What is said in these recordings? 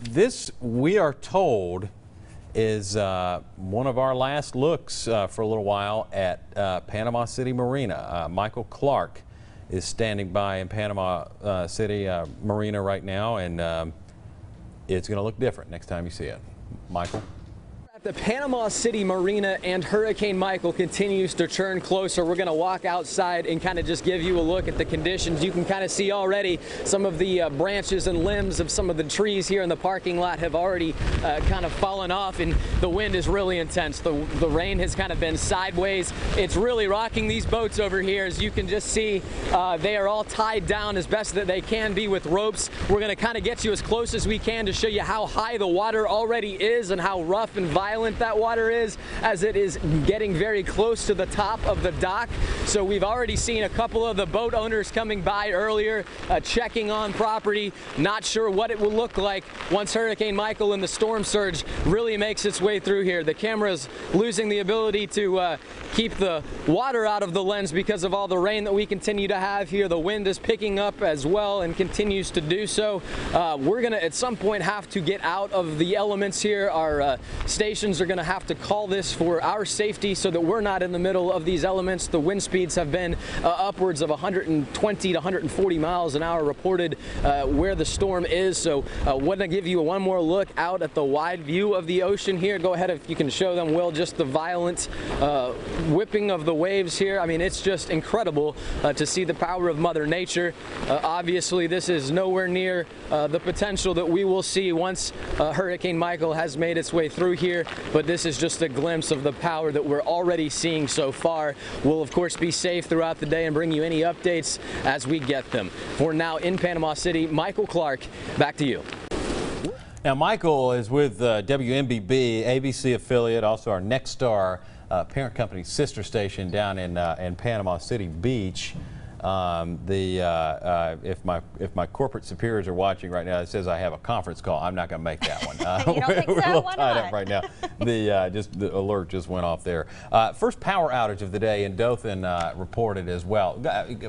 This, we are told, is one of our last looks for a little while at Panama City Marina. Michael Clark is standing by in Panama City Marina right now, and it's going to look different next time you see it. Michael? The Panama City Marina and Hurricane Michael continues to turn closer. We're going to walk outside and kind of just give you a look at the conditions. You can kind of see already some of the branches and limbs of some of the trees here in the parking lot have already kind of fallen off, and the wind is really intense. The rain has kind of been sideways. It's really rocking these boats over here. As you can just see, they are all tied down as best that they can be with ropes. We're going to kind of get you as close as we can to show you how high the water already is and how rough and violent that water is, as it is getting very close to the top of the dock. So we've already seen a couple of the boat owners coming by earlier, checking on property. Not sure what it will look like once Hurricane Michael and the storm surge really makes its way through here. The camera's losing the ability to keep the water out of the lens because of all the rain that we continue to have here. The wind is picking up as well and continues to do so. We're gonna at some point have to get out of the elements here. Our stations are going to have to call this for our safety so that we're not in the middle of these elements. The wind speeds have been upwards of 120 to 140 miles an hour reported where the storm is. So we're going to give you one more look out at the wide view of the ocean here. Go ahead if you can show them, Will, just the violent whipping of the waves here. I mean, it's just incredible to see the power of Mother Nature. Obviously, this is nowhere near the potential that we will see once Hurricane Michael has made its way through here. But this is just a glimpse of the power that we're already seeing so far. We'll, of course, be safe throughout the day and bring you any updates as we get them. For now, in Panama City, Michael Clark, back to you. Now, Michael is with WMBB, ABC affiliate, also our Nexstar parent company sister station down in Panama City Beach. If my corporate superiors are watching right now, it says I have a conference call. I'm not going to make that one. You don't think we're so? a little Why tied not? up right now. The alert just went off there. First power outage of the day in Dothan reported as well.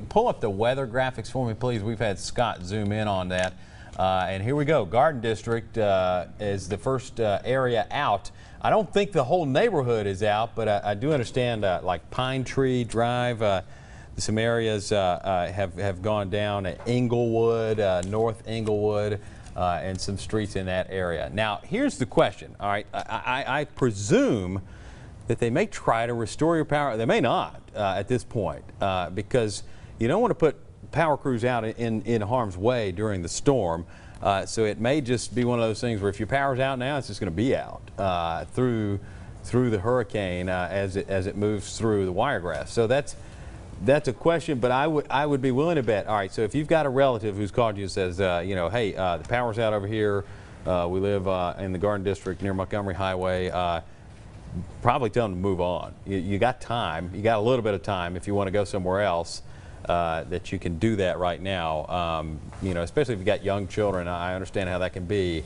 Pull up the weather graphics for me, please. We've had Scott zoom in on that. And here we go. Garden District is the first area out. I don't think the whole neighborhood is out, but I do understand like Pine Tree Drive. Some areas have gone down at Englewood, North Englewood, and some streets in that area. Now, here's the question. All right, I presume that they may try to restore your power. They may not at this point because you don't want to put power crews out in harm's way during the storm. So it may just be one of those things where if your power's out now, it's just going to be out through the hurricane as it moves through the Wiregrass. So that's a question, but I would be willing to bet. All right, so if you've got a relative who's called you and says, you know, hey, the power's out over here. We live in the Garden District near Montgomery Highway. Probably tell them to move on. You got time. You got a little bit of time if you want to go somewhere else that you can do that right now. You know, especially if you've got young children. I understand how that can be,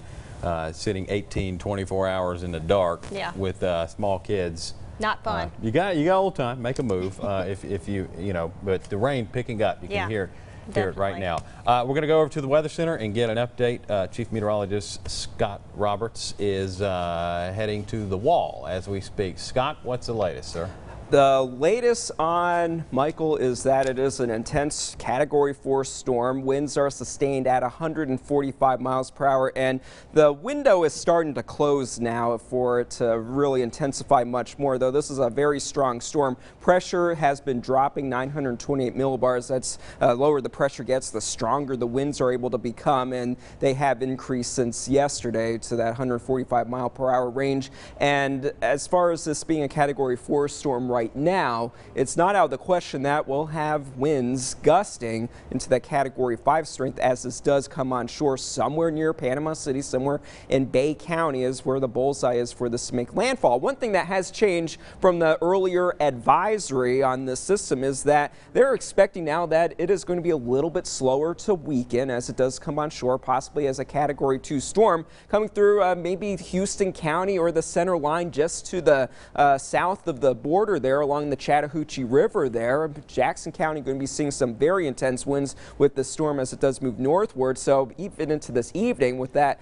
sitting 18, 24 hours in the dark with small kids. Not fun. You got a little time. Make a move if you know. But the rain picking up, you can hear it right now. We're going to go over to the Weather Center and get an update. Chief Meteorologist Scott Roberts is heading to the wall as we speak. Scott, what's the latest, sir? The latest on Michael is that it is an intense Category 4 storm. Winds are sustained at 145 miles per hour, and the window is starting to close now for it to really intensify much more, though this is a very strong storm. Pressure has been dropping 928 millibars. That's lower the pressure gets, the stronger the winds are able to become, and they have increased since yesterday to that 145 mile per hour range. And as far as this being a Category 4 storm right now, it's not out of the question that we'll have winds gusting into that Category 5 strength as this does come on shore somewhere near Panama City, somewhere in Bay County is where the bullseye is for this to make landfall. One thing that has changed from the earlier advisory on this system is that they're expecting now that it is going to be a little bit slower to weaken as it does come on shore, possibly as a Category 2 storm coming through maybe Houston County or the center line just to the south of the border there along the Chattahoochee River there. Jackson County going to be seeing some very intense winds with the storm as it does move northward. So even into this evening with that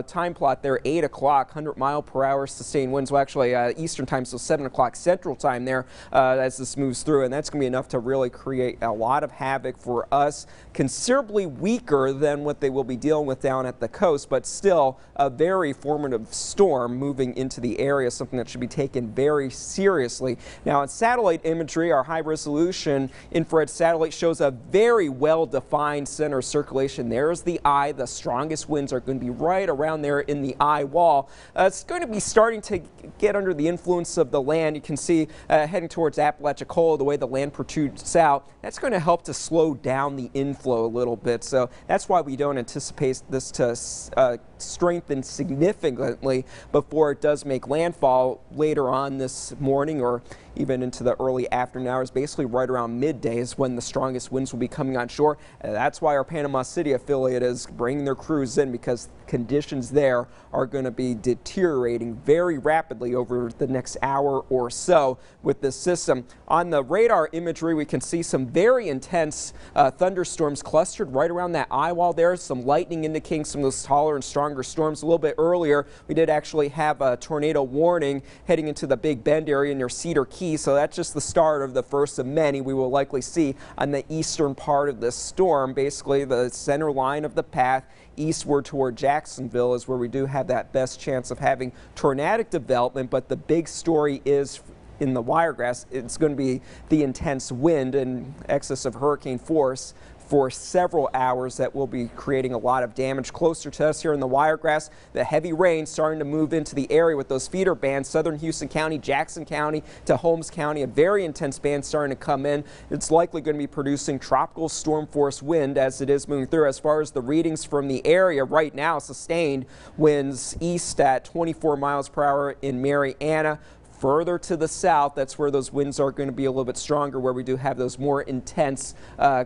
time plot there, 8 o'clock, 100-mile-per-hour sustained winds. Well, actually Eastern time, so 7 o'clock Central time there as this moves through. And that's going to be enough to really create a lot of havoc for us. Considerably weaker than what they will be dealing with down at the coast, but still a very formative storm moving into the area, something that should be taken very seriously. Now, in satellite imagery, our high-resolution infrared satellite shows a very well-defined center of circulation. There's the eye. The strongest winds are going to be right around there in the eye wall. It's going to be starting to get under the influence of the land. You can see heading towards Apalachicola, the way the land protrudes out. That's going to help to slow down the inflow a little bit. So that's why we don't anticipate this to strengthen significantly before it does make landfall later on this morning or even into the early afternoon hours. Basically right around midday is when the strongest winds will be coming on shore. And that's why our Panama City affiliate is bringing their crews in, because conditions there are going to be deteriorating very rapidly over the next hour or so with this system. On the radar imagery, we can see some very intense thunderstorms clustered right around that eye wall there. Some lightning indicating some of those taller and stronger storms. A little bit earlier, we did actually have a tornado warning heading into the Big Bend area near Cedar Key. So that's just the start of the first of many we will likely see on the eastern part of this storm. Basically, the center line of the path eastward toward Jacksonville is where we do have that best chance of having tornadic development. But the big story is in the Wiregrass. It's going to be the intense wind in excess of hurricane force for several hours that will be creating a lot of damage closer to us here in the Wiregrass. The heavy rain starting to move into the area with those feeder bands, southern Houston County, Jackson County to Holmes County. A very intense band starting to come in. It's likely going to be producing tropical storm force wind as it is moving through. As far as the readings from the area right now, sustained winds east at 24 miles per hour in Marianna. Further to the south, that's where those winds are going to be a little bit stronger, where we do have those more intense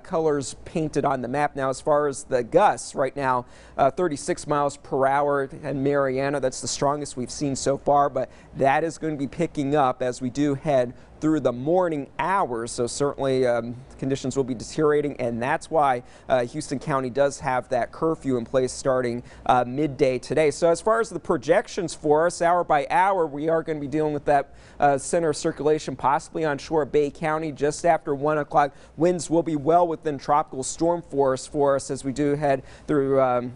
colors painted on the map. Now, as far as the gusts right now, 36 miles per hour in Marianna, that's the strongest we've seen so far, but that is going to be picking up as we do head through the morning hours. So certainly conditions will be deteriorating, and that's why Houston County does have that curfew in place starting midday today. So as far as the projections for us, hour by hour, we are going to be dealing with that center of circulation possibly on shore of Bay County just after 1 o'clock. Winds will be well within tropical storm force for us as we do head through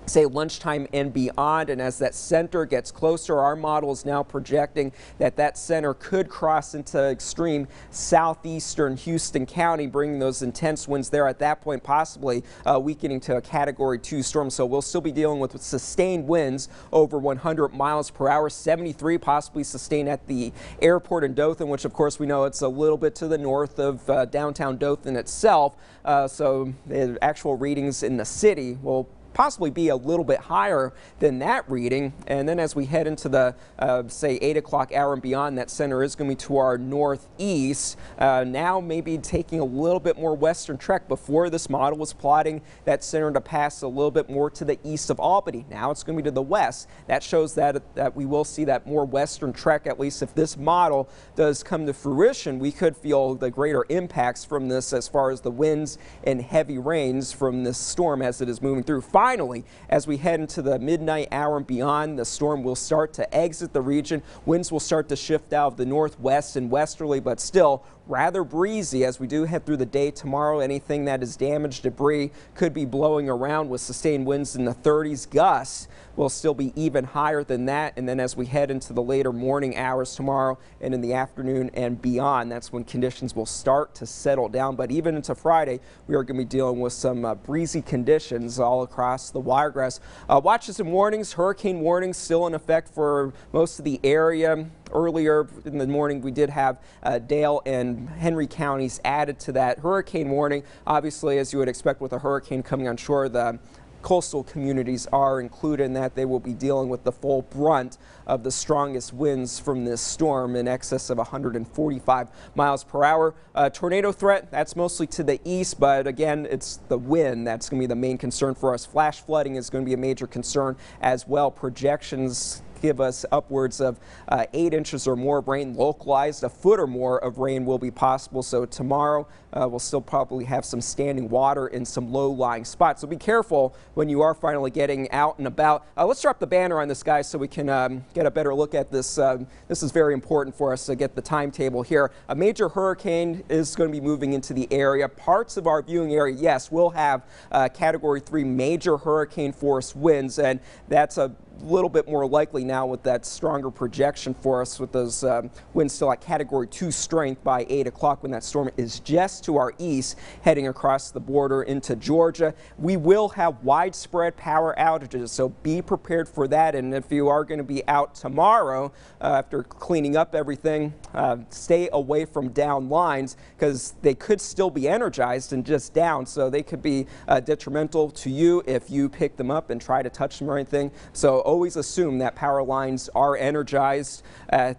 say lunchtime and beyond. And as that center gets closer, our model is now projecting that that center could cross into extreme southeastern Houston County, bringing those intense winds there at that point, possibly weakening to a Category 2 storm. So we'll still be dealing with sustained winds over 100 miles per hour, 73 possibly sustained at the airport in Dothan, which of course we know it's a little bit to the north of downtown Dothan itself. So the actual readings in the city will possibly be a little bit higher than that reading. And then as we head into the say 8 o'clock hour and beyond, that center is going to be to our northeast, now maybe taking a little bit more western trek. Before, this model was plotting that center to pass a little bit more to the east of Albany. Now it's going to be to the west. That shows that we will see that more western trek. At least if this model does come to fruition, we could feel the greater impacts from this as far as the winds and heavy rains from this storm as it is moving through. Finally, as we head into the midnight hour and beyond, the storm will start to exit the region. Winds will start to shift out of the northwest and westerly, but still rather breezy as we do head through the day tomorrow. Anything that is damaged, debris could be blowing around with sustained winds in the 30s. Gusts will still be even higher than that. And then as we head into the later morning hours tomorrow and in the afternoon and beyond, that's when conditions will start to settle down. But even into Friday, we are going to be dealing with some breezy conditions all across the Wiregrass. Watches and warnings, hurricane warnings still in effect for most of the area. Earlier in the morning, we did have Dale and Henry counties added to that hurricane warning. Obviously, as you would expect with a hurricane coming on shore, the coastal communities are included in that. They will be dealing with the full brunt of the strongest winds from this storm in excess of 145 miles per hour. Tornado threat, that's mostly to the east, but again, it's the wind that's going to be the main concern for us. Flash flooding is going to be a major concern as well. Projections give us upwards of 8 inches or more of rain localized. A foot or more of rain will be possible. So tomorrow we'll still probably have some standing water in some low-lying spots. So be careful when you are finally getting out and about. Let's drop the banner on this, guys, so we can get a better look at this. This is very important for us to get the timetable here. A major hurricane is going to be moving into the area. Parts of our viewing area, yes, will have Category 3 major hurricane force winds, and that's a little bit more likely now with that stronger projection for us, with those winds still at Category 2 strength by 8 o'clock when that storm is just to our east heading across the border into Georgia. We will have widespread power outages, so be prepared for that. And if you are going to be out tomorrow after cleaning up everything, stay away from down lines because they could still be energized and just down, so they could be detrimental to you if you pick them up and try to touch them or anything. So always assume that power lines are energized.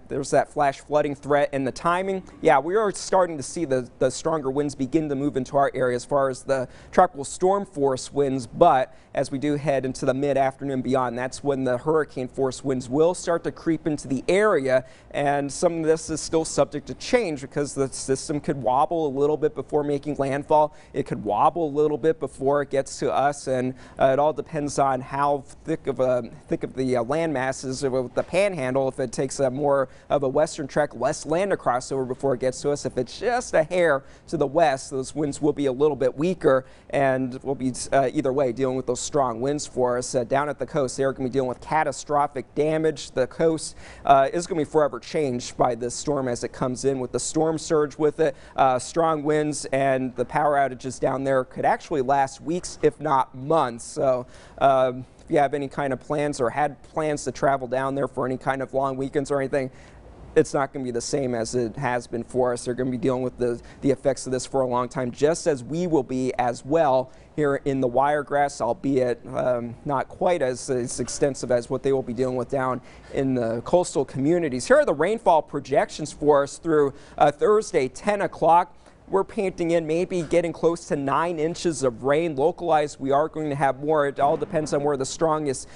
There's that flash flooding threat, and the timing. Yeah, we are starting to see the stronger winds begin to move into our area as far as the tropical storm force winds, but as we do head into the mid-afternoon beyond, that's when the hurricane force winds will start to creep into the area, and some of this is still subject to change because the system could wobble a little bit before making landfall. It could wobble a little bit before it gets to us, and it all depends on how thick of the land masses with the panhandle. If it takes more of a western trek, less land to cross over before it gets to us. If it's just a hair to the west, those winds will be a little bit weaker, and we'll be either way dealing with those strong winds for us. Down at the coast, they're going to be dealing with catastrophic damage. The coast is going to be forever changed by this storm as it comes in with the storm surge with it. Strong winds, and the power outages down there could actually last weeks, if not months. So if you have any kind of plans or had plans to travel down there for any kind of long weekends or anything, it's not going to be the same as it has been for us. They're going to be dealing with the effects of this for a long time, just as we will be as well here in the Wiregrass, albeit not quite as extensive as what they will be dealing with down in the coastal communities. Here are the rainfall projections for us through Thursday, 10 o'clock. We're painting in maybe getting close to 9 inches of rain. Localized, we are going to have more. It all depends on where the strongest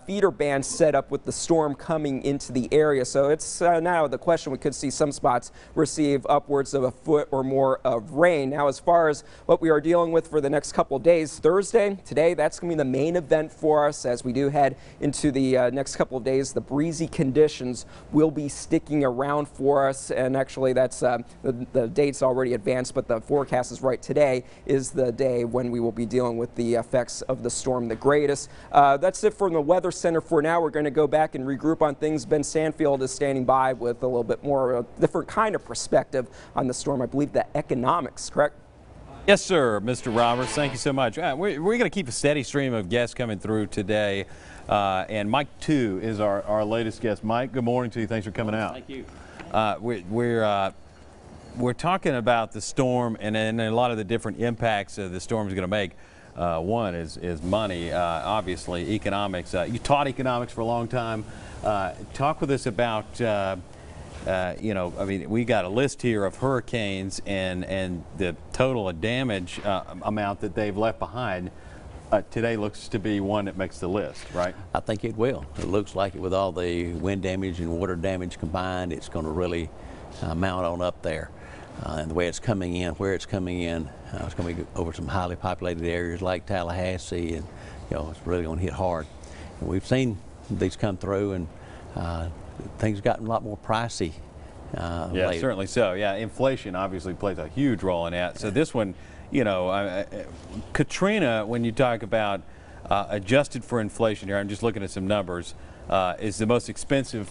feeder band's set up with the storm coming into the area. So it's now the question. We could see some spots receive upwards of a foot or more of rain. Now, as far as what we are dealing with for the next couple of days, Thursday, today, that's going to be the main event for us as we do head into the next couple of days. The breezy conditions will be sticking around for us, and actually that's the date's already advanced, but the forecast is right. Today is the day when we will be dealing with the effects of the storm the greatest. That's it from the Weather Center for now. We're going to go back and regroup on things. Ben Sanfield is standing by with a little bit more different kind of perspective on the storm. I believe the economics, correct? Yes, sir, Mr. Roberts. Thank you so much. We're going to keep a steady stream of guests coming through today. And Mike, too, is our latest guest. Mike, good morning to you. Thanks for coming out. Thank you. We're talking about the storm and a lot of the different impacts the storm is going to make. One is money, obviously, economics. You taught economics for a long time. Talk with us about, you know, I mean, we got a list here of hurricanes and the total damage amount that they've left behind. Today looks to be one that makes the list, right? I think it will. It looks like it with all the wind damage and water damage combined, it's going to really mount on up there. And the way it's coming in, where it's coming in, it's going to be over some highly populated areas like Tallahassee, and you know, it's really going to hit hard. And we've seen these come through, and things have gotten a lot more pricey. Yeah, later. certainly so. Yeah, inflation obviously plays a huge role in that. So this one, you know, Katrina, when you talk about adjusted for inflation here, I'm just looking at some numbers, is the most expensive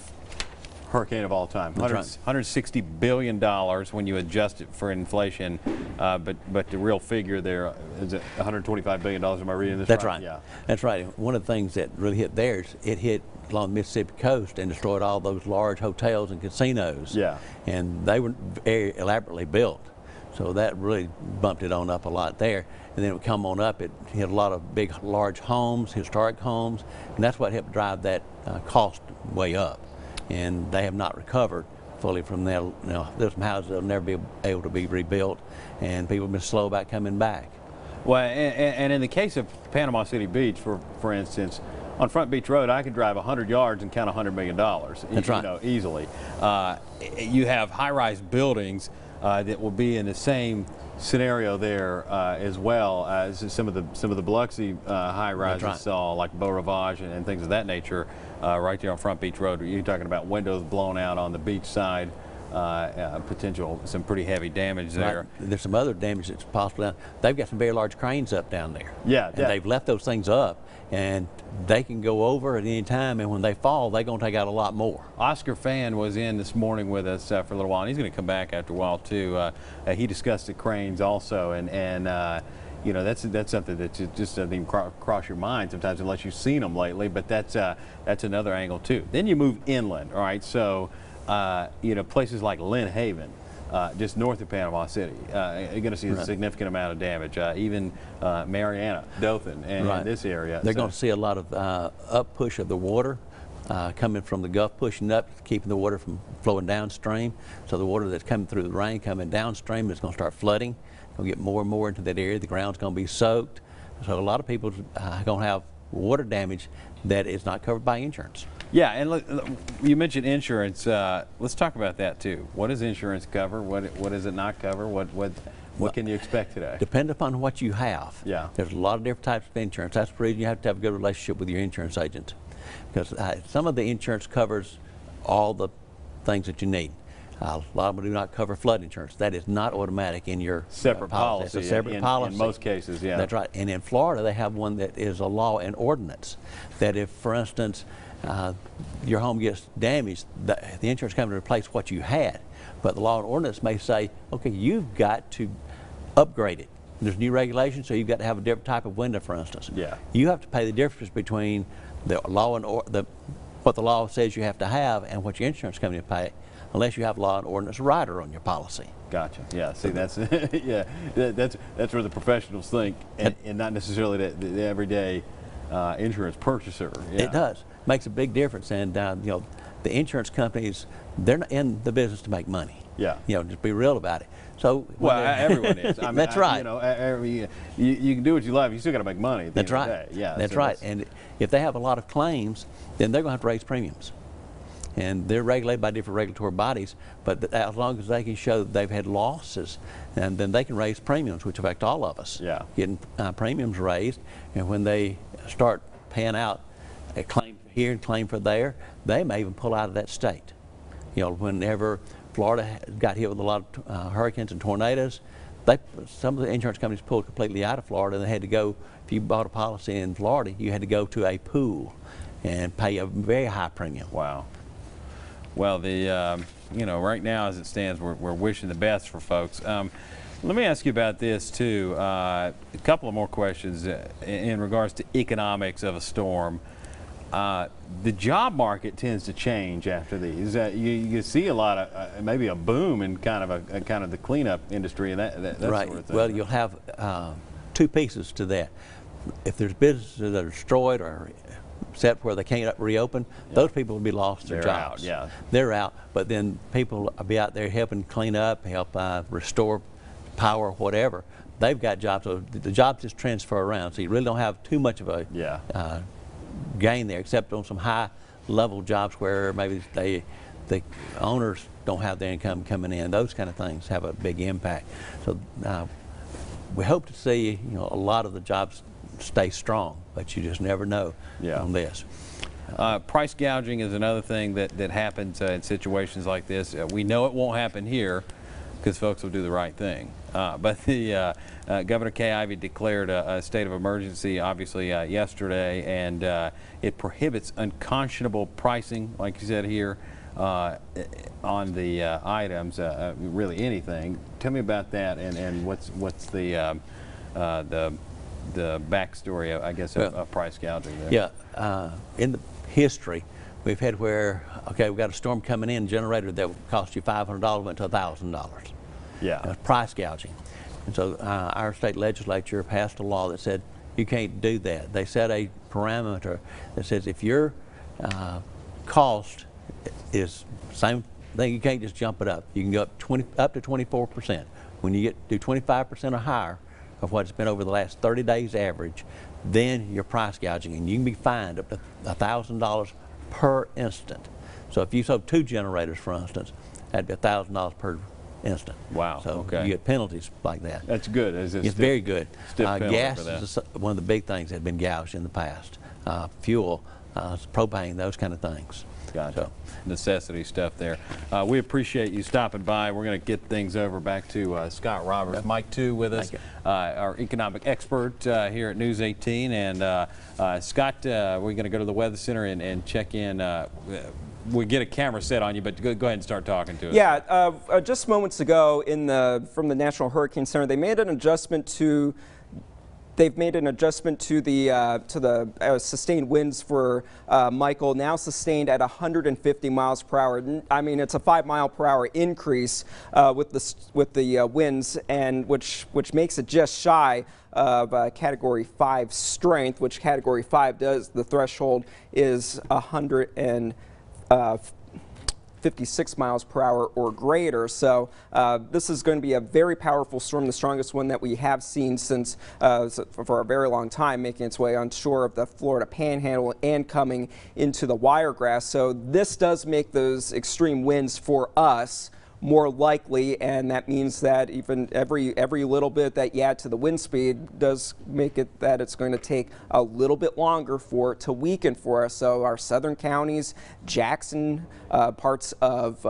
hurricane of all time. $160 billion when you adjust it for inflation, but the real figure there is $125 billion. Am I reading this That's right? right. Yeah. That's right. One of the things that really hit there is it hit along the Mississippi coast and destroyed all those large hotels and casinos. Yeah. And they were very elaborately built. So that really bumped it on up a lot there. And then it would come on up, it hit a lot of big, large homes, historic homes, and that's what helped drive that cost way up. And they have not recovered fully from that. You know, there's some houses that will never be able to be rebuilt, and people have been slow about coming back. Well, and in the case of Panama City Beach, for instance, on Front Beach Road, I could drive 100 yards and count $100 million. That's right. You know, easily. You have high-rise buildings that will be in the same scenario there as well as some of the Biloxi high-rises right. saw, like Beau Rivage and things of that nature, right there on Front Beach Road. You're talking about windows blown out on the beach side. Potential some pretty heavy damage there. Right. There's some other damage that's possible down. They've got some very large cranes up down there. Yeah, and they've left those things up, and they can go over at any time. And when they fall, they're going to take out a lot more. Oscar Fan was in this morning with us for a little while, and he's going to come back after a while too. He discussed the cranes also, and you know, that's something that just doesn't even cross your mind sometimes unless you've seen them lately. But that's another angle too. Then you move inland, all right? So. You know, places like Lynn Haven, just north of Panama City, you're going to see a significant amount of damage. Even Mariana, Dothan, and this area. They're going to see a lot of up push of the water coming from the Gulf, pushing up, keeping the water from flowing downstream. So the water that's coming through the rain coming downstream is going to start flooding. Going to get more and more into that area. The ground's going to be soaked. So a lot of people are going to have water damage that is not covered by insurance. Yeah, and look, you mentioned insurance. Let's talk about that too. What does insurance cover? What does it not cover? What can you expect today? Depend upon what you have. Yeah. There's a lot of different types of insurance. That's the reason you have to have a good relationship with your insurance agent, because some of the insurance covers all the things that you need. A lot of them do not cover flood insurance. That is not automatic in your separate policy. It's a separate policy. In most cases, yeah. That's right. And in Florida, they have one that is a law and ordinance that if, for instance, your home gets damaged, the insurance company replace what you had. But the law and ordinance may say, okay, you've got to upgrade it. There's new regulations, so you've got to have a different type of window, for instance. Yeah. You have to pay the difference between the law and what the law says you have to have and what your insurance company will pay, unless you have law and ordinance rider on your policy. Gotcha. Yeah. See, that's yeah. That's where the professionals think, and not necessarily the everyday insurance purchaser. Yeah. It does. Makes a big difference, and you know, the insurance companies, they're not in the business to make money. Yeah. You know, just be real about it. So well, everyone is. I mean, that's right. You know, you can do what you love. You still got to make money. At the That's end right. Of the day. Yeah. That's so right. And if they have a lot of claims, then they're going to have to raise premiums. And they're regulated by different regulatory bodies, but as long as they can show that they've had losses, and then they can raise premiums, which affect all of us. Yeah. Getting premiums raised, and when they start paying out a claim here and claim for there, they may even pull out of that state. You know, whenever Florida got hit with a lot of hurricanes and tornadoes, some of the insurance companies pulled completely out of Florida, and they had to go, if you bought a policy in Florida, you had to go to a pool and pay a very high premium. Wow. Well, you know, right now as it stands, we're wishing the best for folks. Let me ask you about this too. A couple of more questions in regards to economics of a storm. The job market tends to change after these. You see a lot of maybe a boom in kind of the cleanup industry and that right. sort of thing. Well, you'll have two pieces to that. If there's businesses that are destroyed or set where they can't reopen, those people will be lost their jobs. Out, yeah. They're out, but then people will be out there helping clean up, help restore power, whatever. They've got jobs, so the jobs just transfer around, so you really don't have too much of a gain there, except on some high-level jobs where maybe the owners don't have the income coming in. Those kind of things have a big impact. So we hope to see, you know, a lot of the jobs stay strong, but you just never know on this. Price gouging is another thing that happens in situations like this. We know it won't happen here because folks will do the right thing. But the Governor Kay Ivey declared a state of emergency, obviously, yesterday, and it prohibits unconscionable pricing, like you said here, on the items, really anything. Tell me about that, and what's the backstory, I guess, of price gouging there. Yeah, in the history, we've had where, okay, we've got a storm coming in, generator that would cost you $500 went to $1,000. Yeah. Price gouging. And so our state legislature passed a law that said you can't do that. They set a parameter that says if your cost is same thing, you can't just jump it up. You can go up to 24%. When you do 25% or higher of what it's been over the last 30 days average, then you're price gouging, and you can be fined up to $1,000 per instant. So if you sold 2 generators, for instance, that'd be $1,000 per instant. Wow, So okay. you get penalties like that. That's good. It's very good. Stiff penalty Gas for that. is one of the big things that have been gouged in the past. Fuel, propane, those kind of things. Gotcha. So, Necessity stuff there. We appreciate you stopping by. We're going to get things over back to Scott Roberts. Okay. Mike, too, with us, Thank our economic expert here at News 18. And Scott, we're going to go to the Weather Center and check in. We'll get a camera set on you, but go ahead and start talking to us. Yeah, just moments ago from the National Hurricane Center, they made an adjustment to the sustained winds for Michael, now sustained at 150 miles per hour. I mean, it's a 5 mile per hour increase with the winds, and which makes it just shy of Category 5 strength, which Category 5 does. The threshold is 156 miles per hour or greater. So this is going to be a very powerful storm, the strongest one that we have seen since for a very long time, making its way onshore of the Florida Panhandle and coming into the Wiregrass. So this does make those extreme winds for us more likely, and that means that even every little bit that you add to the wind speed does make it that it's going to take a little bit longer for it to weaken for us. So our southern counties, Jackson, parts of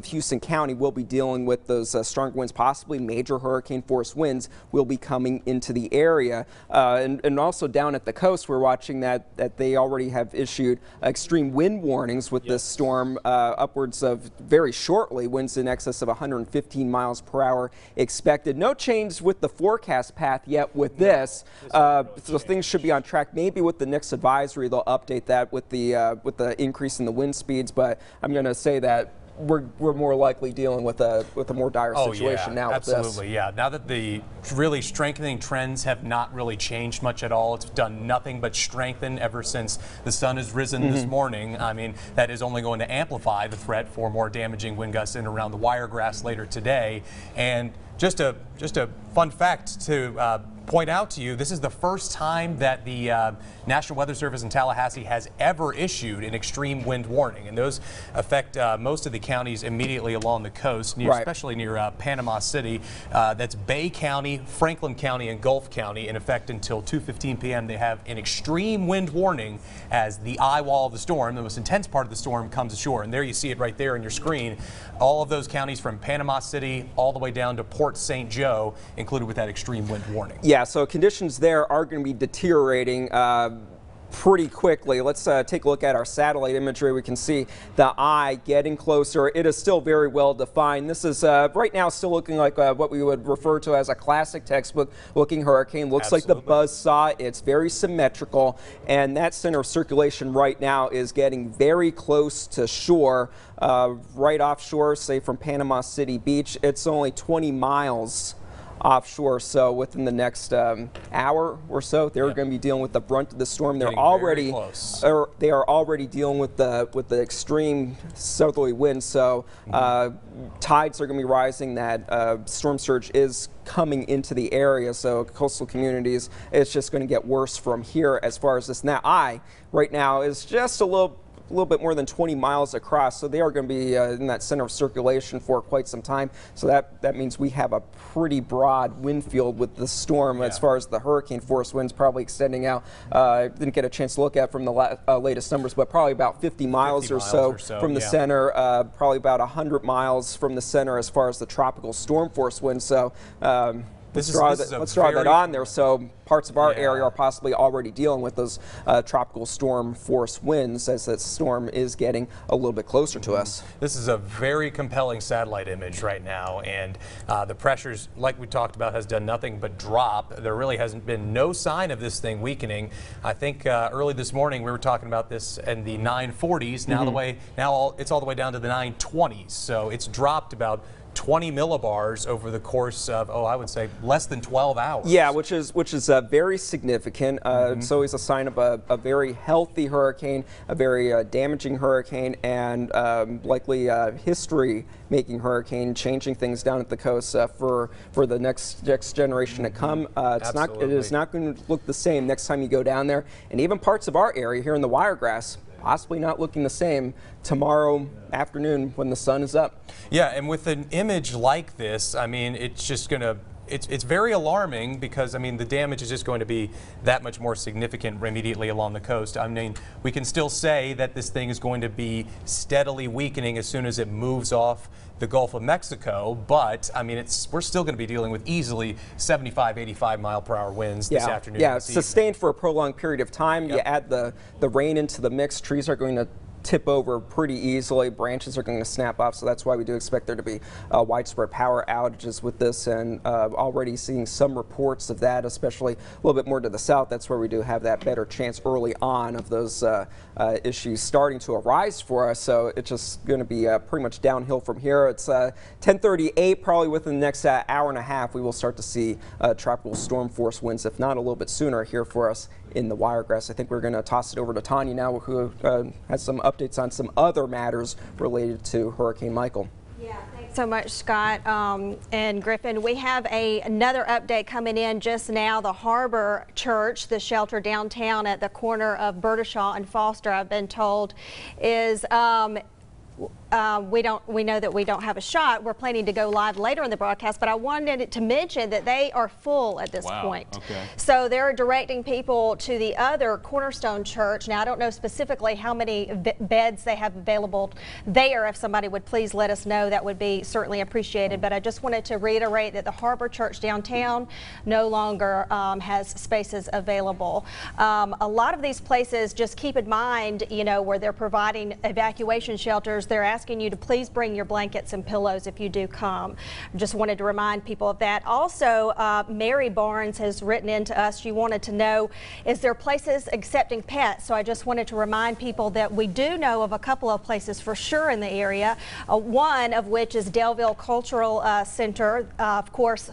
Houston County will be dealing with those strong winds, possibly major hurricane force winds will be coming into the area. And also down at the coast, we're watching that they already have issued extreme wind warnings with this storm, upwards of very shortly, winds in excess of 115 miles per hour expected. No change with the forecast path yet with this. So things should be on track. Maybe with the next advisory, they'll update that with the increase in the wind speeds, but I'm going to say that we're more likely dealing with a more dire situation now. Absolutely, yeah. Now that the really strengthening trends have not really changed much at all, it's done nothing but strengthen ever since the sun has risen this morning. I mean, that is only going to amplify the threat for more damaging wind gusts in and around the Wiregrass later today. And just a fun fact to point out to you, this is the first time that the National Weather Service in Tallahassee has ever issued an extreme wind warning, and those affect most of the counties immediately along the coast, especially near Panama City. That's Bay County, Franklin County, and Gulf County. In effect until 2:15 p.m. they have an extreme wind warning as the eye wall of the storm, the most intense part of the storm, comes ashore. And there you see it right there on your screen. All of those counties from Panama City all the way down to Port St. Joe included with that extreme wind warning. Yeah, so conditions there are going to be deteriorating pretty quickly. Let's take a look at our satellite imagery. We can see the eye getting closer. It is still very well defined. This is right now still looking like what we would refer to as a classic textbook looking hurricane. Looks like the buzzsaw. It's very symmetrical, and that center of circulation right now is getting very close to shore, right offshore, say from Panama City Beach. It's only 20 miles offshore, so within the next hour or so, they're going to be dealing with the brunt of the storm. They are already dealing with the extreme southerly winds. So tides are going to be rising. That storm surge is coming into the area. So coastal communities, it's just going to get worse from here as far as this. Now, right now is just a little bit more than 20 miles across, so they are going to be in that center of circulation for quite some time. So that means we have a pretty broad wind field with the storm as far as the hurricane force winds probably extending out. I didn't get a chance to look at from the latest numbers, but probably about 50 miles or so from the center, probably about 100 miles from the center as far as the tropical storm force winds. So let's draw that on there. So parts of our area are possibly already dealing with those tropical storm force winds as that storm is getting a little bit closer to us. This is a very compelling satellite image right now, and the pressures, like we talked about, has done nothing but drop. There really hasn't been no sign of this thing weakening. I think early this morning we were talking about this in the 940s. Now it's all the way down to the 920s. So it's dropped about 20 millibars over the course of, I would say less than 12 hours. Yeah, which is very significant. It's always a sign of a very healthy hurricane, a very damaging hurricane, and likely history-making hurricane, changing things down at the coast for the next generation to come. It is not going to look the same next time you go down there, and even parts of our area here in the Wiregrass possibly not looking the same tomorrow afternoon when the sun is up. Yeah, and with an image like this, I mean, it's just going to, it's very alarming because, I mean, the damage is just going to be that much more significant immediately along the coast. I mean, we can still say that this thing is going to be steadily weakening as soon as it moves off the Gulf of Mexico, but I mean, we're still going to be dealing with easily 75, 85 mile per hour winds this afternoon. Yeah, sustained for a prolonged period of time. Yep. You add the rain into the mix, trees are going to tip over pretty easily, branches are going to snap off, so that's why we do expect there to be widespread power outages with this, and already seeing some reports of that, especially a little bit more to the south. That's where we do have that better chance early on of those issues starting to arise for us, so it's just going to be pretty much downhill from here. It's 10:38, probably within the next hour and a half we will start to see tropical storm force winds, if not a little bit sooner, here for us in the Wiregrass. I think we're going to toss it over to Tanya now, who has some updates on some other matters related to Hurricane Michael. Yeah, thanks so much, Scott and Griffin. We have another update coming in just now. The Harbor Church, the shelter downtown at the corner of Burdashaw and Foster, I've been told, is we know that we don't have a shot. We're planning to go live later in the broadcast, but I wanted to mention that they are full at this point. Okay. So they're directing people to the other Cornerstone Church. Now, I don't know specifically how many beds they have available there. If somebody would please let us know, that would be certainly appreciated. But I just wanted to reiterate that the Harbor Church downtown no longer has spaces available. A lot of these places, just keep in mind, you know, where they're providing evacuation shelters, they're asking you to please bring your blankets and pillows if you do come. Just wanted to remind people of that. Also, Mary Barnes has written in to us. She wanted to know, is there places accepting pets? So I just wanted to remind people that we do know of a couple of places for sure in the area, one of which is Delville Cultural Center. Of course,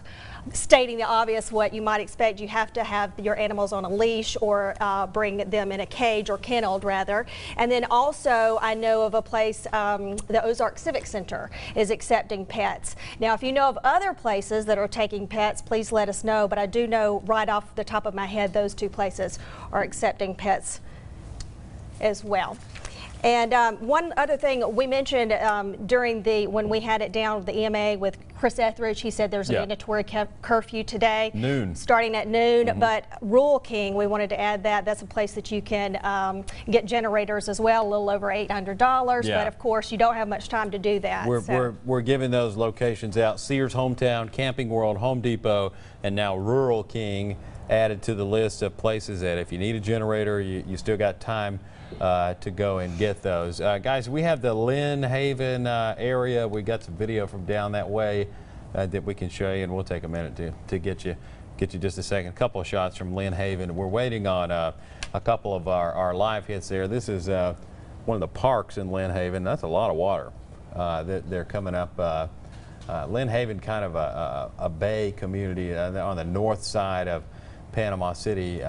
stating the obvious, what you might expect, you have to have your animals on a leash or bring them in a cage, or kenneled rather. And then also I know of a place, the Ozark Civic Center is accepting pets. Now, if you know of other places that are taking pets, please let us know, but I do know right off the top of my head those two places are accepting pets as well. And one other thing we mentioned during when we had it down with the EMA with Chris Etheridge, he said there's a mandatory curfew today. Starting at noon. But Rural King, we wanted to add that. That's a place that you can get generators as well, a little over $800. Yeah. But of course, you don't have much time to do that. We're giving those locations out. Sears Hometown, Camping World, Home Depot, and now Rural King added to the list of places that if you need a generator, you still got time to go and get those. Guys, we have the Lynn Haven area. We got some video from down that way that we can show you, and we'll take a minute to get you just a second. A couple of shots from Lynn Haven. We're waiting on a couple of our live hits there. This is one of the parks in Lynn Haven. That's a lot of water. They're coming up. Lynn Haven, kind of a bay community on the north side of Panama City,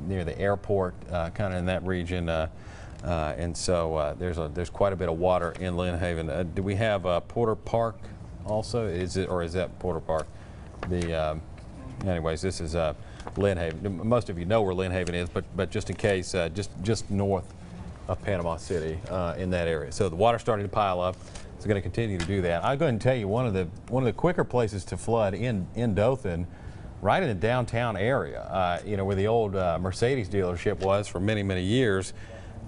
near the airport, kind of in that region, and so there's quite a bit of water in Lynn Haven. Do we have Porter Park also? Is that Porter Park? Anyways, this is Lynn Haven. Most of you know where Lynn Haven is, but just in case, just north of Panama City, in that area. So the water's starting to pile up. It's going to continue to do that. I'm going to tell you one of the quicker places to flood in Dothan, right in the downtown area, you know, where the old Mercedes dealership was for many, many years,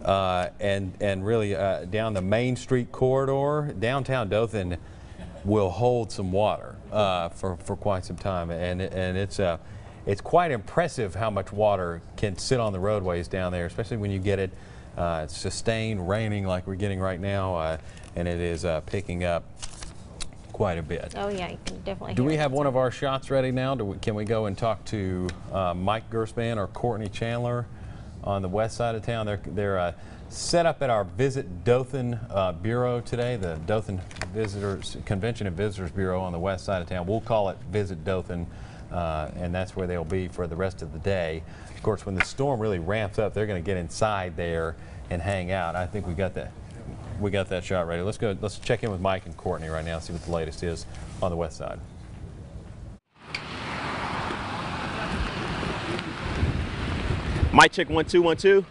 and really down the Main Street corridor. Downtown Dothan will hold some water for quite some time, and it's quite impressive how much water can sit on the roadways down there, especially when you get it sustained raining like we're getting right now, and it is picking up quite a bit. Oh yeah, you can definitely. Do we have one of our shots ready now? Can we go and talk to Mike Gerspan or Courtney Chandler on the west side of town. They're set up at our Visit Dothan Bureau today, the Dothan Convention and Visitors Bureau on the west side of town. We'll call it Visit Dothan, and that's where they'll be for the rest of the day. Of course, when the storm really ramps up, they're going to get inside there and hang out. I think we got that shot ready. Let's go. Let's check in with Mike and Courtney right now, see what the latest is on the west side. Mic check 1 2 1 2.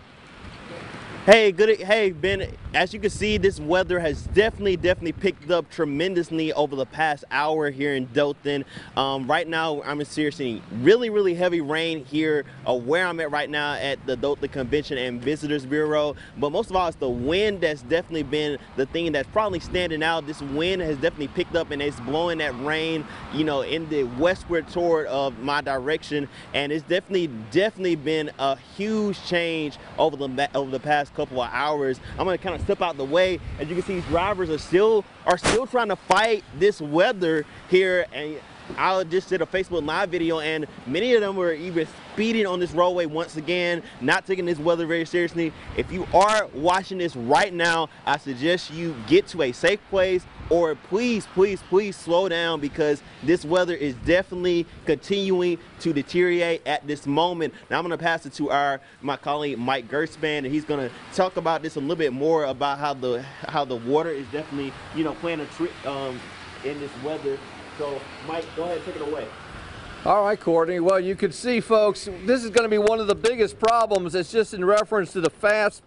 Hey, good. Hey, Ben. As you can see, this weather has definitely picked up tremendously over the past hour here in Dothan. Right now, I'm experiencing really heavy rain here where I'm at right now at the Dothan Convention and Visitors Bureau. But most of all, it's the wind that's definitely been the thing that's probably standing out. This wind has definitely picked up and it's blowing that rain, you know, in the westward toward of my direction, and it's definitely been a huge change over the past couple of hours. I'm gonna kind of step out the way. As you can see, drivers are still trying to fight this weather here, and I just did a Facebook Live video, and many of them were even speeding on this roadway once again, not taking this weather very seriously. If you are watching this right now, I suggest you get to a safe place, or please slow down, because this weather is definitely continuing to deteriorate at this moment. Now I'm going to pass it to my colleague Mike Gertzman, and he's going to talk about this a little bit more about how the water is definitely, you know, playing a trick in this weather. So, Mike, go ahead and take it away. All right, Courtney. Well, you can see, folks, this is going to be one of the biggest problems. It's just in reference to the fast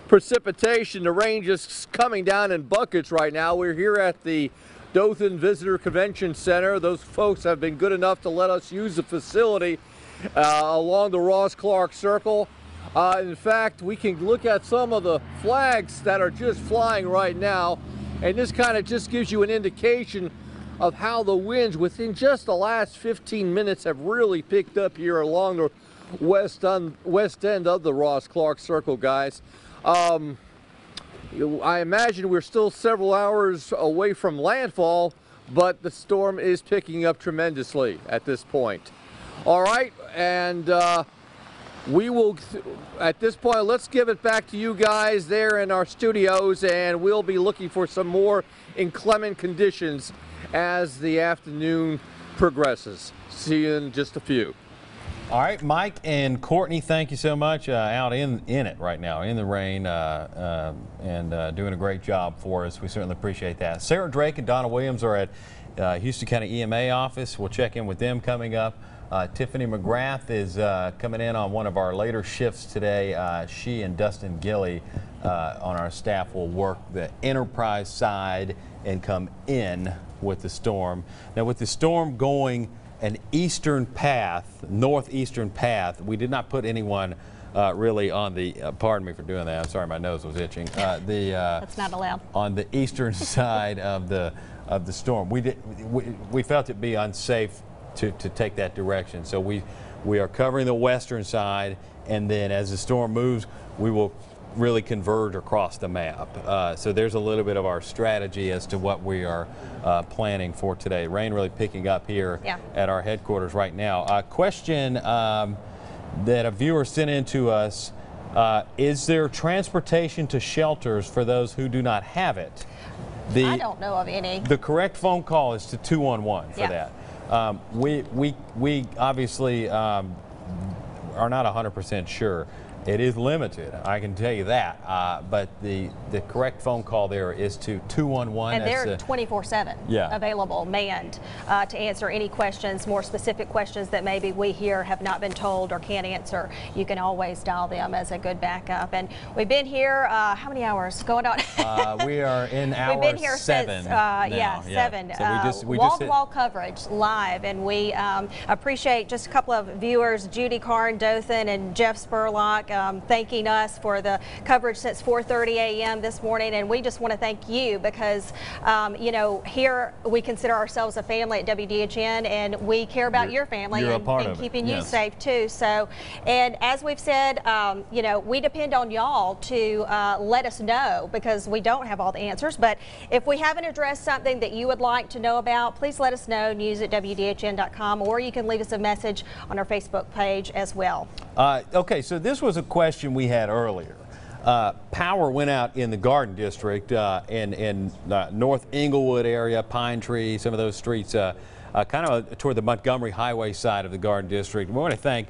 precipitation. The rain just coming down in buckets right now. We're here at the Dothan Visitor Convention Center. Those folks have been good enough to let us use the facility along the Ross Clark Circle. In fact, we can look at some of the flags that are just flying right now, and this kind of just gives you an indication of how the winds within just the last 15 minutes have really picked up here along the west end of the Ross Clark Circle, guys. I imagine we're still several hours away from landfall, but the storm is picking up tremendously at this point. All right, and we will, at this point, let's give it back to you guys there in our studios, and we'll be looking for some more inclement conditions as the afternoon progresses. See you in just a few. All right, Mike and Courtney, thank you so much. Out in it right now, in the rain, and doing a great job for us. We certainly appreciate that. Sarah Drake and Donna Williams are at Houston County EMA office. We'll check in with them coming up. Tiffany McGrath is coming in on one of our later shifts today. She and Dustin Gilley on our staff will work the Enterprise side and come in with the storm. Now, with the storm going an eastern path, northeastern path, we did not put anyone really on the, pardon me for doing that, I'm sorry, my nose was itching. That's not allowed. On the eastern side of the storm. We felt it be unsafe to take that direction. So we are covering the western side, and then as the storm moves, we will really converge across the map. So there's a little bit of our strategy as to what we are planning for today. Rain really picking up here at our headquarters right now. A question that a viewer sent in to us, is there transportation to shelters for those who do not have it? I don't know of any. The correct phone call is to 211 for that. We obviously are not 100% sure. It is limited, I can tell you that, but the correct phone call there is to 211. And they're 24/7 available, manned, to answer any questions, more specific questions that maybe we here have not been told or can't answer. You can always dial them as a good backup. And we've been here, how many hours going on? We are in hour 7. We've been here 7 since, now. 7. So we wall-to-wall coverage live, and we appreciate just a couple of viewers, Judy Karn, Dothan, and Jeff Spurlock, thanking us for the coverage since 4:30 a.m. this morning, and we just want to thank you because you know, here we consider ourselves a family at WDHN, and we care about your family and keeping you safe too. So, and as we've said, you know, we depend on y'all to let us know, because we don't have all the answers, but if we haven't addressed something that you would like to know about, please let us know, news@WDHN.com, or you can leave us a message on our Facebook page as well. Okay, so this was a question we had earlier. Power went out in the Garden District in North Englewood area, Pine Tree, some of those streets, kind of toward the Montgomery Highway side of the Garden District. We want to thank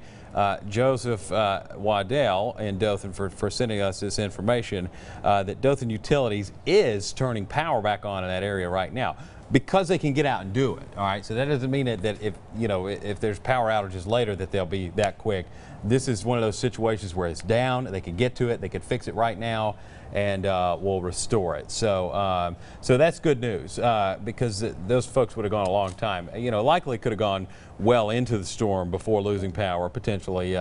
Joseph Waddell in Dothan for sending us this information that Dothan Utilities is turning power back on in that area right now, because they can get out and do it. All right, so that doesn't mean that if there's power outages later that they'll be that quick. This is one of those situations where it's down, they can get to it, they can fix it right now, and we'll restore it. So so that's good news, because those folks would have gone a long time. Likely could have gone well into the storm before losing power potentially,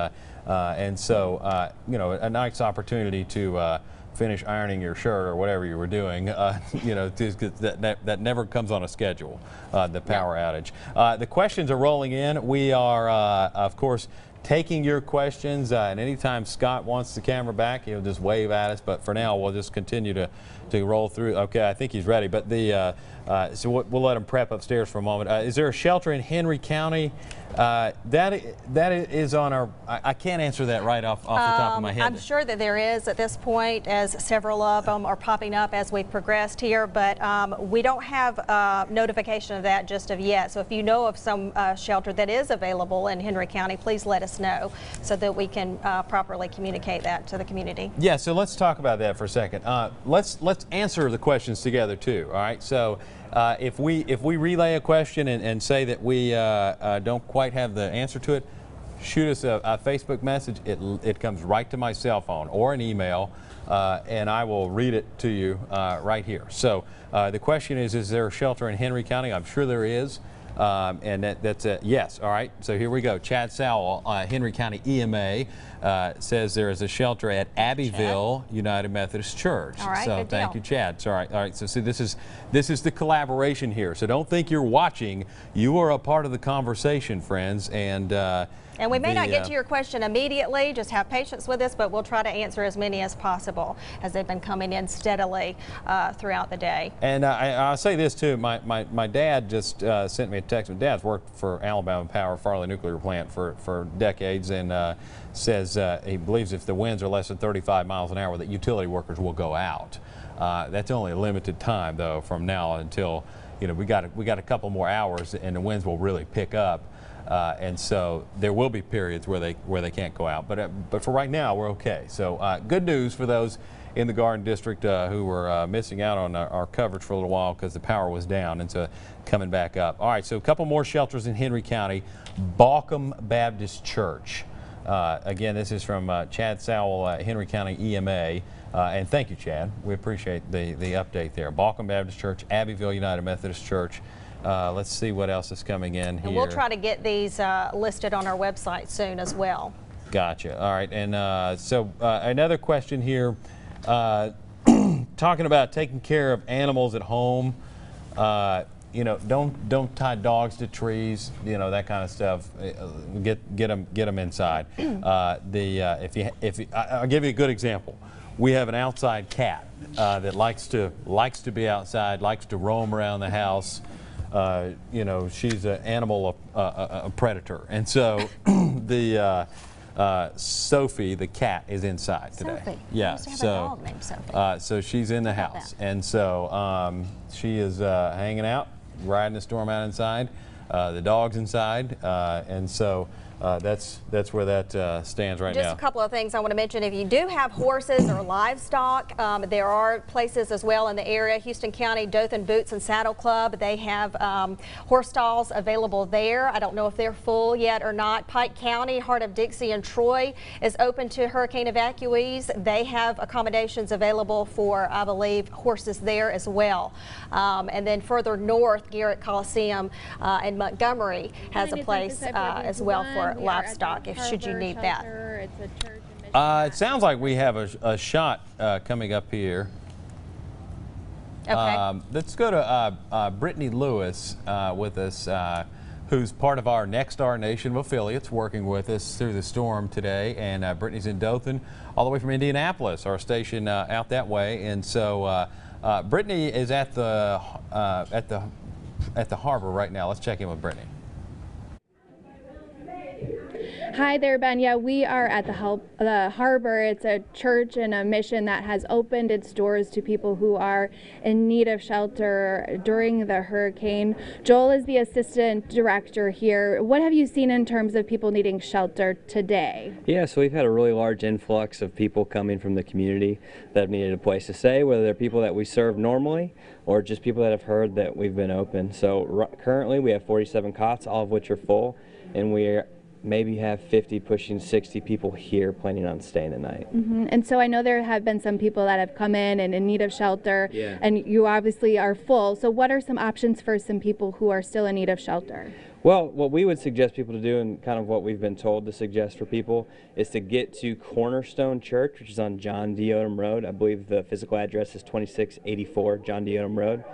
and so a nice opportunity to finish ironing your shirt or whatever you were doing, that never comes on a schedule, the power outage. The questions are rolling in. We are, of course, taking your questions, and anytime Scott wants the camera back, he'll just wave at us, but for now, we'll just continue to roll through. Okay, I think he's ready, but so we'll let him prep upstairs for a moment. Is there a shelter in Henry County? That is on our, I can't answer that right off the top of my head. I'm sure that there is at this point, as several of them are popping up as we've progressed here, but we don't have notification of that just of yet. So if you know of some shelter that is available in Henry County, please let us know so that we can properly communicate that to the community. Yeah, so let's talk about that for a second. Let's answer the questions together too. All right, so if we relay a question and say that we don't quite have the answer to it, shoot us a Facebook message. It comes right to my cell phone or an email, and I will read it to you right here. So the question is there a shelter in Henry County? I'm sure there is. And that's a yes. All right, so here we go. Chad Sowell, Henry County EMA, says there is a shelter at Abbeville United Methodist Church. All right, so good thank deal. you, Chad. All right. So see, this is the collaboration here. So don't think you're watching. You are a part of the conversation, friends. And we may not get to your question immediately. Just have patience with us, but we'll try to answer as many as possible as they've been coming in steadily throughout the day. And I'll say this too. My dad just sent me a text. My dad's worked for Alabama Power, Farley Nuclear Plant for decades, and says he believes if the winds are less than 35 miles an hour, that utility workers will go out. That's only a limited time though, from now until we got a couple more hours, and the winds will really pick up. And so there will be periods where they can't go out, but for right now we're okay. So good news for those in the Garden District who were missing out on our coverage for a little while because the power was down, and so coming back up. All right, so a couple more shelters in Henry County. Balcom Baptist Church. Again, this is from Chad Sowell, Henry County EMA. And thank you, Chad. We appreciate the update there. Balcom Baptist Church, Abbeville United Methodist Church. Let's see what else is coming in here. And we'll try to get these listed on our website soon as well. Gotcha. All right. And so another question here, talking about taking care of animals at home. Don't tie dogs to trees. That kind of stuff. Get them inside. I'll give you a good example. We have an outside cat that likes to be outside, likes to roam around the house. She's an animal, a predator, and so the Sophie, the cat, is inside today. Sophie. Yeah, I used to have a dog named Sophie. So she's in the house, and so she is hanging out, riding the storm out inside. The dog's inside, and so that's where that stands right now. Just a couple of things I want to mention. If you do have horses or livestock, there are places as well in the area. Houston County Dothan Boots and Saddle Club, they have horse stalls available there. I don't know if they're full yet or not. Pike County, Heart of Dixie and Troy is open to hurricane evacuees. They have accommodations available for, I believe, horses there as well. And then further north, Garrett Coliseum and Montgomery has a place as well for livestock, should you need that. It sounds like we have a shot coming up here. Okay. Let's go to Brittany Lewis with us, who's part of our Nexstar Nation of affiliates, working with us through the storm today. And Brittany's in Dothan, all the way from Indianapolis, our station out that way. And so Brittany is at the harbor right now. Let's check in with Brittany. Hi there, Ben. Yeah, we are at the Harbor. It's a church and a mission that has opened its doors to people who are in need of shelter during the hurricane. Joel is the assistant director here. What have you seen in terms of people needing shelter today? Yeah, so we've had a really large influx of people coming from the community that have needed a place to stay, whether they're people that we serve normally or just people that have heard that we've been open. So currently we have 47 cots, all of which are full, and we maybe have 50 pushing 60 people here planning on staying the night. And so I know there have been some people that have come in and in need of shelter, Yeah. and you obviously are full. So what are some options for some people who are still in need of shelter? Well, what we would suggest people to do, and kind of what we've been told to suggest for people, is to get to Cornerstone Church, which is on John D. Odom Road. I believe the physical address is 2684 John D. Odom Road.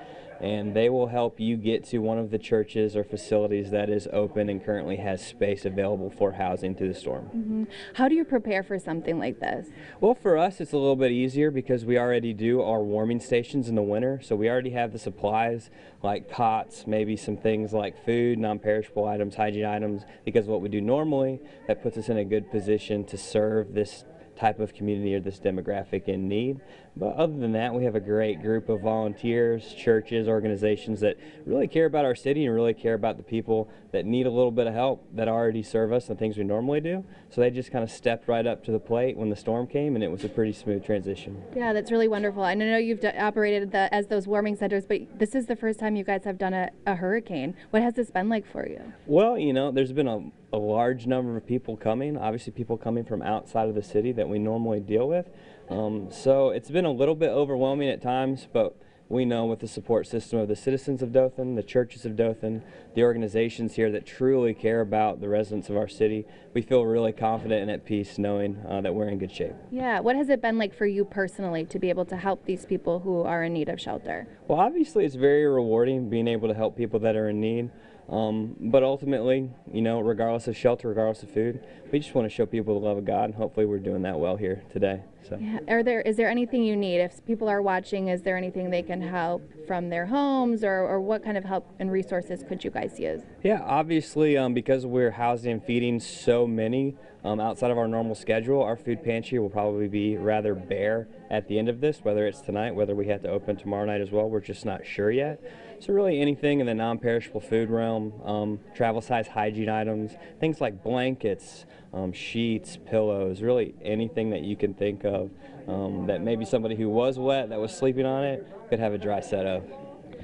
And they will help you get to one of the churches or facilities that is open and currently has space available for housing through the storm. How do you prepare for something like this? Well, for us, it's a little bit easier because we already do our warming stations in the winter. So we already have the supplies like cots, maybe some things like food, non-perishable items, hygiene items, because what we do normally, that puts us in a good position to serve this type of community or this demographic in need. But other than that, we have a great group of volunteers, churches, organizations that really care about our city and really care about the people that need a little bit of help that already serve us and things we normally do. So they just kind of stepped right up to the plate when the storm came, and it was a pretty smooth transition. Yeah, that's really wonderful. And I know you've operated as those warming centers, but this is the first time you guys have done a hurricane. What has this been like for you? Well, you know, there's been a large number of people coming, obviously people coming from outside of the city that we normally deal with. So it's been a little bit overwhelming at times, but we know with the support system of the citizens of Dothan, the churches of Dothan, the organizations here that truly care about the residents of our city, we feel really confident and at peace knowing that we're in good shape. Yeah, what has it been like for you personally to be able to help these people who are in need of shelter? Well, obviously it's very rewarding being able to help people that are in need. But ultimately, you know, regardless of shelter, regardless of food, we just want to show people the love of God, and hopefully we're doing that well here today. So. Yeah. Is there anything you need? If people are watching, is there anything they can help from their homes, or what kind of help and resources could you guys use? Yeah, obviously, because we're housing and feeding so many outside of our normal schedule, our food pantry will probably be rather bare at the end of this, whether it's tonight, whether we have to open tomorrow night as well, we're just not sure yet. So really anything in the non-perishable food realm, travel size hygiene items, things like blankets, sheets, pillows, really anything that you can think of that maybe somebody who was wet that was sleeping on it could have a dry set of.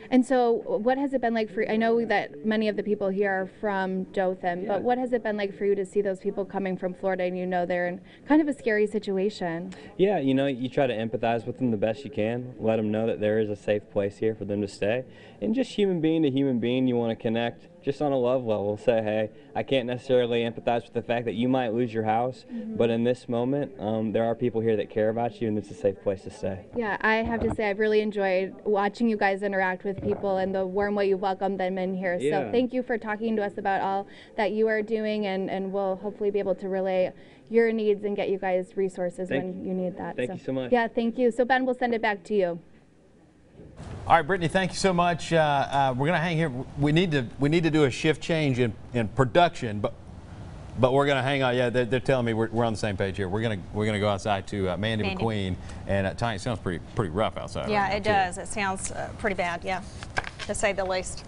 And so what has it been like for, I know that many of the people here are from Dothan, but what has it been like for you to see those people coming from Florida, and you know they're in kind of a scary situation? Yeah, you know, you try to empathize with them the best you can, let them know that there is a safe place here for them to stay. And just human being to human being, you want to connect just on a love level. Say, hey, I can't necessarily empathize with the fact that you might lose your house, but in this moment, there are people here that care about you, and it's a safe place to stay. Yeah, I have to say I've really enjoyed watching you guys interact with people and the warm way you welcome them in here. Yeah. So thank you for talking to us about all that you are doing, and we'll hopefully be able to relay your needs and get you guys resources when you need that. Thank you so much. Yeah, thank you. So Ben, we'll send it back to you. All right, Brittany, thank you so much. We're going to hang here. We need to do a shift change in production, but we're going to hang on. Yeah, they're telling me we're on the same page here. We're going to go outside to Mandy McQueen, and Tanya, it sounds pretty rough outside. Yeah, right it now, does. It sounds pretty bad. Yeah, to say the least.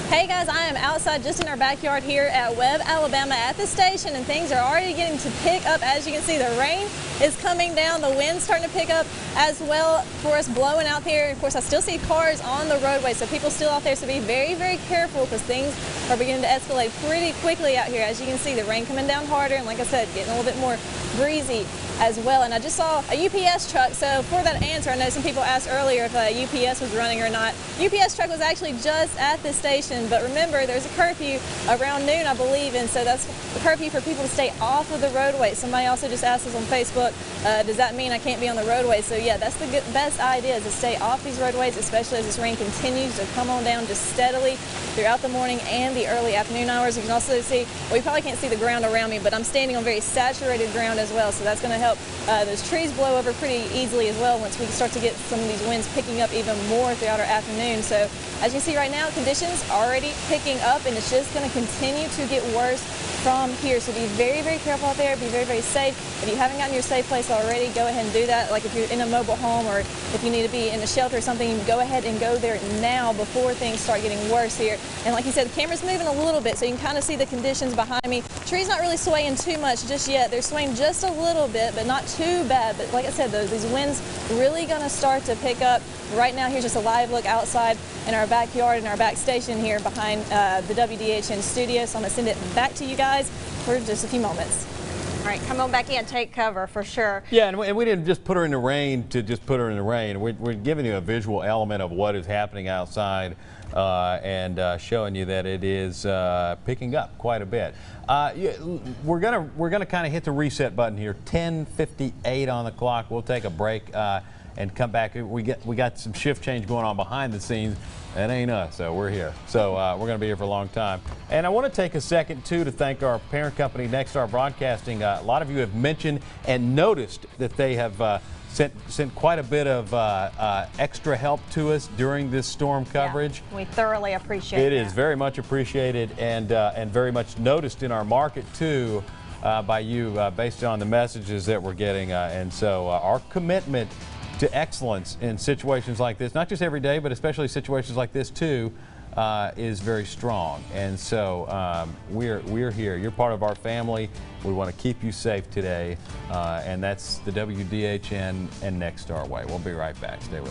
Hey guys, I am outside just in our backyard here at Webb, Alabama at the station, and things are already getting to pick up. As you can see, the rain is coming down, the wind's starting to pick up as well for us blowing out here. Of course, I still see cars on the roadway, so people still out there, so be very, very careful because things are beginning to escalate pretty quickly out here. As you can see, the rain coming down harder, and like I said, getting a little bit more breezy as well. And I just saw a UPS truck, so for that answer, I know some people asked earlier if UPS was running or not. UPS truck was actually just at the station, but remember, there's a curfew around noon, I believe, and so that's a curfew for people to stay off of the roadway. Somebody also just asked us on Facebook, does that mean I can't be on the roadway? So yeah, that's the best idea, is to stay off these roadways, especially as this rain continues to come on down just steadily throughout the morning and the early afternoon hours. You can also see, well, you probably can't see the ground around me, but I'm standing on very saturated ground as well, so that's going to help help those trees blow over pretty easily as well once we start to get some of these winds picking up even more throughout our afternoon. So as you see right now, conditions already picking up, and it's just going to continue to get worse from here. So be very, very careful out there. Be very, very safe. If you haven't gotten your safe place already, go ahead and do that. Like if you're in a mobile home or if you need to be in a shelter or something, go ahead and go there now before things start getting worse here. And like you said, the camera's moving a little bit, so you can kind of see the conditions behind me. Tree's not really swaying too much just yet. They're swaying just a little bit, but not too bad. But like I said, these winds really going to start to pick up. Right now, here's just a live look outside in our backyard, in our back station here behind the WDHN studio. So I'm going to send it back to you guys for just a few moments. All right, come on back in, take cover for sure. Yeah, and we didn't just put her in the rain to just put her in the rain. We're giving you a visual element of what is happening outside and showing you that it is picking up quite a bit. We're gonna kind of hit the reset button here. 10:58 on the clock. We'll take a break and come back. We got some shift change going on behind the scenes. That ain't us, so we're here. So we're going to be here for a long time. And I want to take a second, too, to thank our parent company, Nexstar Broadcasting. A lot of you have mentioned and noticed that they have sent quite a bit of extra help to us during this storm coverage. Yeah, we thoroughly appreciate it. It is very much appreciated and very much noticed in our market, too, by you based on the messages that we're getting. And so our commitment to excellence in situations like this, not just every day, but especially situations like this too, is very strong. And so we're here. You're part of our family. We want to keep you safe today, and that's the WDHN and Nexstar way. We'll be right back. Stay with us.